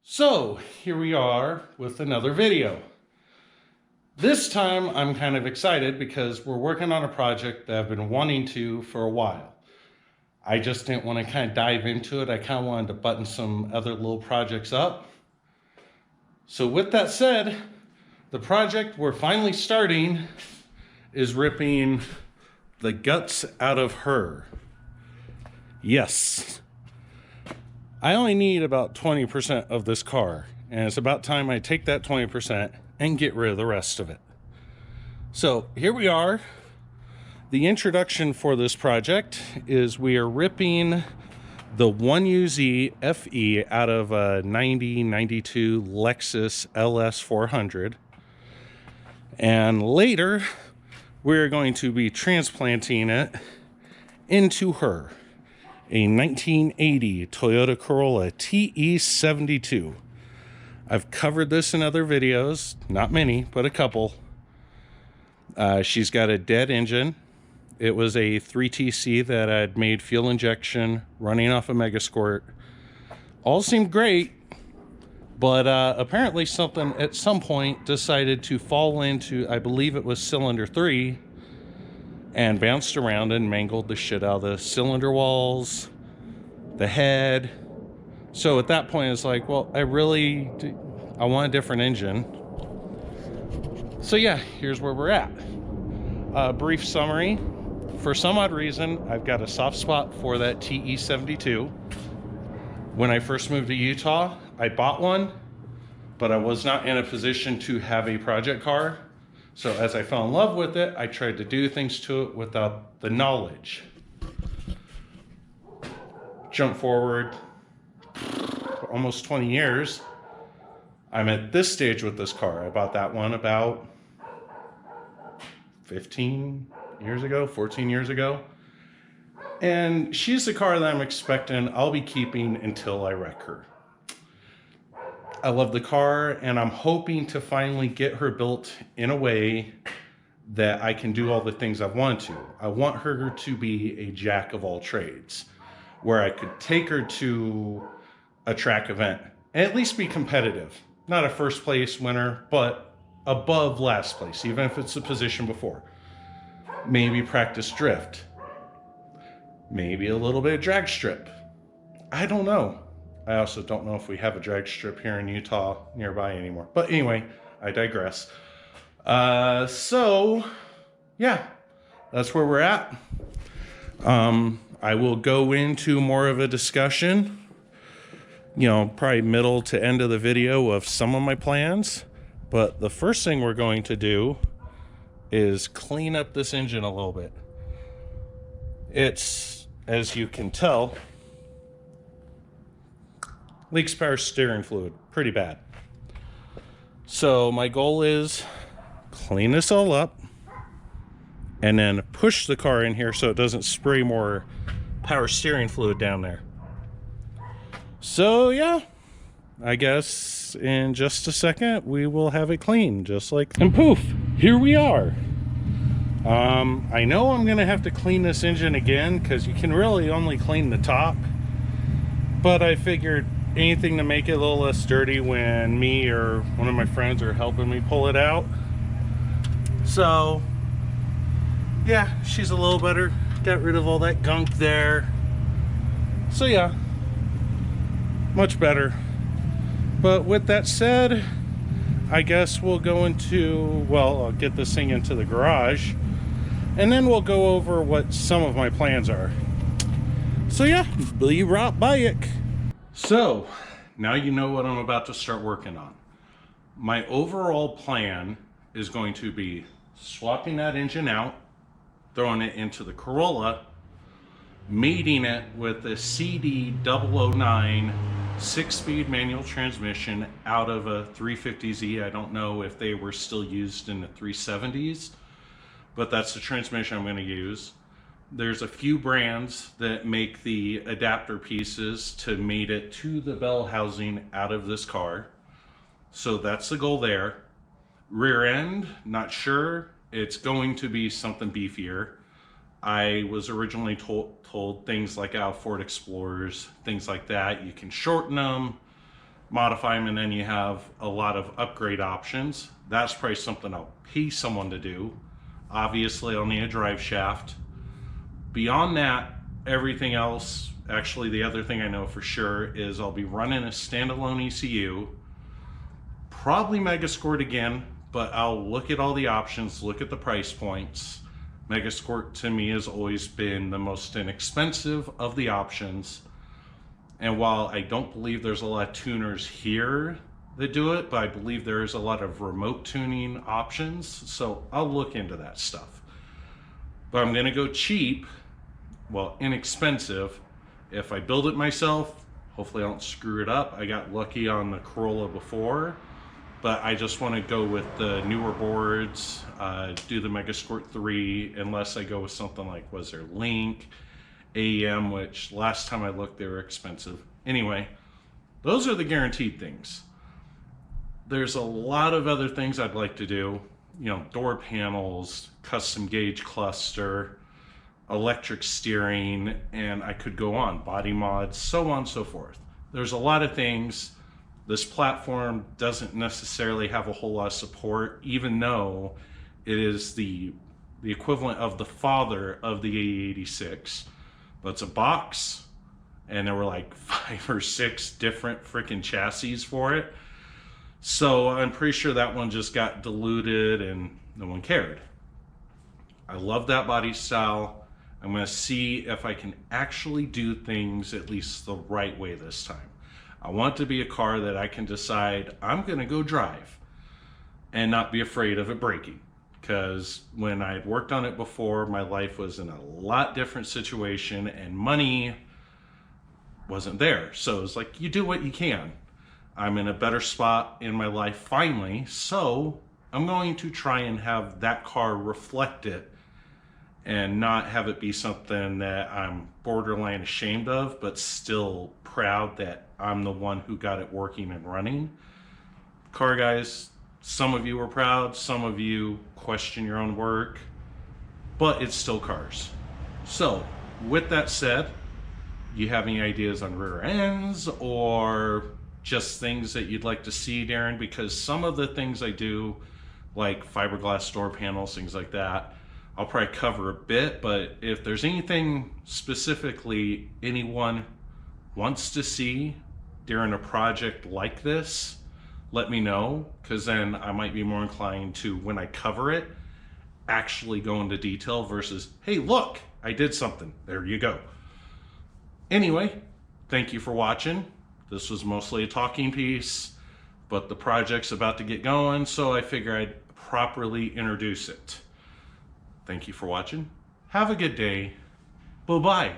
So here we are with another video. This time I'm kind of excited because we're working on a project that I've been wanting to for a while. I just didn't want to kind of dive into it. I kind of wanted to button some other little projects up. So with that said, the project we're finally starting is ripping the guts out of her. Yes. I only need about 20% of this car, and it's about time I take that 20% and get rid of the rest of it. So here we are. The introduction for this project is we are ripping the 1UZ-FE out of a 92 Lexus LS400. And later, we're going to be transplanting it into her. A 1980 Toyota Corolla TE72. I've covered this in other videos, not many, but a couple. She's got a dead engine. It was a 3TC that I'd made fuel injection running off a Megasquirt. All seemed great, but apparently something at some point decided to fall into, I believe it was cylinder 3, and bounced around and mangled the shit out of the cylinder walls, the head. So at that point it's like, well, I want a different engine. So yeah, here's where we're at. Brief summary. For some odd reason, I've got a soft spot for that TE72. When I first moved to Utah, I bought one, but I was not in a position to have a project car. So as I fell in love with it, I tried to do things to it without the knowledge. Jump forward almost 20 years. I'm at this stage with this car. I bought that one about 15 years ago, 14 years ago. And she's the car that I'm expecting I'll be keeping until I wreck her. I love the car, and I'm hoping to finally get her built in a way that I can do all the things I want to. I want her to be a jack of all trades, where I could take her to a track event and at least be competitive. Not a first place winner, but above last place, even if it's the position before. Maybe practice drift. Maybe a little bit of drag strip. I don't know. I also don't know if we have a drag strip here in Utah nearby anymore. But anyway, I digress. So, yeah, that's where we're at. I will go into more of a discussion, probably middle to end of the video of some of my plans. But the first thing we're going to do is clean up this engine a little bit. It's, as you can tell, leaks power steering fluid pretty bad. So my goal is clean this all up and then push the car in here so it doesn't spray more power steering fluid down there. So yeah, I guess in just a second we will have it clean, just like, and poof, here we are. I know I'm gonna have to clean this engine again because you can really only clean the top, but I figured anything to make it a little less dirty when me or one of my friends are helping me pull it out. So yeah, she's a little better. Got rid of all that gunk there. So yeah, much better. But with that said, I guess we'll go into, well, I'll get this thing into the garage and then we'll go over what some of my plans are. So yeah, be right back. So now you know what I'm about to start working on. My overall plan is going to be swapping that engine out, throwing it into the Corolla, mating it with a CD009 6-speed manual transmission out of a 350Z. I don't know if they were still used in the 370s, but that's the transmission I'm going to use. There's a few brands that make the adapter pieces to mate it to the bell housing out of this car. So that's the goal there. Rear end, not sure. It's going to be something beefier. I was originally told things like Ford Explorers, things like that. You can shorten them, modify them, and then you have a lot of upgrade options. That's probably something I'll pay someone to do. Obviously, I'll need a drive shaft. Beyond that, everything else, actually the other thing I know for sure is I'll be running a standalone ECU, probably Megasquirt again, but I'll look at all the options, look at the price points. Megasquirt to me has always been the most inexpensive of the options. And while I don't believe there's a lot of tuners here that do it, but I believe there's a lot of remote tuning options. So I'll look into that stuff. But I'm gonna go cheap, well, inexpensive. If I build it myself, hopefully I don't screw it up. I got lucky on the Corolla before, but I just wanna go with the newer boards, do the Megasquirt 3, unless I go with something like, was there Link, AEM, which last time I looked, they were expensive. Anyway, those are the guaranteed things. There's a lot of other things I'd like to do, you know, door panels, custom gauge cluster, electric steering, and I could go on, body mods, so on and so forth. There's a lot of things. This platform doesn't necessarily have a whole lot of support, even though it is the equivalent of the father of the A86. But it's a box, and there were like 5 or 6 different freaking chassis for it. So I'm pretty sure that one just got diluted and no one cared. I love that body style. I'm gonna see if I can actually do things at least the right way this time. I want it to be a car that I can decide I'm gonna go drive and not be afraid of it breaking. Because when I had worked on it before, my life was in a lot different situation and money wasn't there. So it's like, you do what you can. I'm in a better spot in my life finally, so I'm going to try and have that car reflect it and not have it be something that I'm borderline ashamed of, but still proud that I'm the one who got it working and running. Car guys, some of you are proud, some of you question your own work, but it's still cars. So with that said, you have any ideas on rear ends or just things that you'd like to see, Darren? Because some of the things I do, like fiberglass door panels, things like that, I'll probably cover a bit, but if there's anything specifically anyone wants to see during a project like this, let me know, because then I might be more inclined to, when I cover it, actually go into detail versus, hey, look, I did something. There you go. Anyway, thank you for watching. This was mostly a talking piece, but the project's about to get going, so I figure I'd properly introduce it. Thank you for watching. Have a good day. Bye-bye.